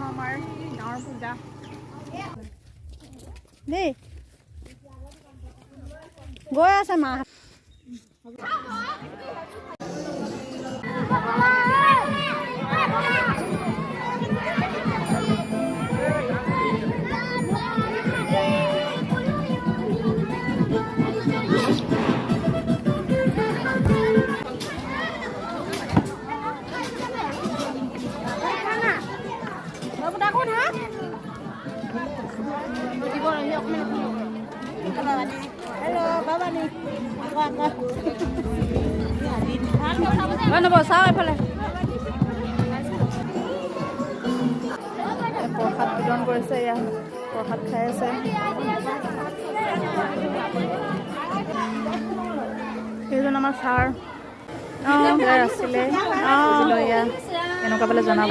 আমাৰ গাঁৱৰ পূজা দেই গৈ আছে মা Hello, Baba nih. Mana bawa sawi pala? Perhat bidon কৰিছে ya. Perhat খাই আছে. এইজন আমাৰ ছাৰ। আছিলে। লয়া এনেকুৱা পালে জনাব।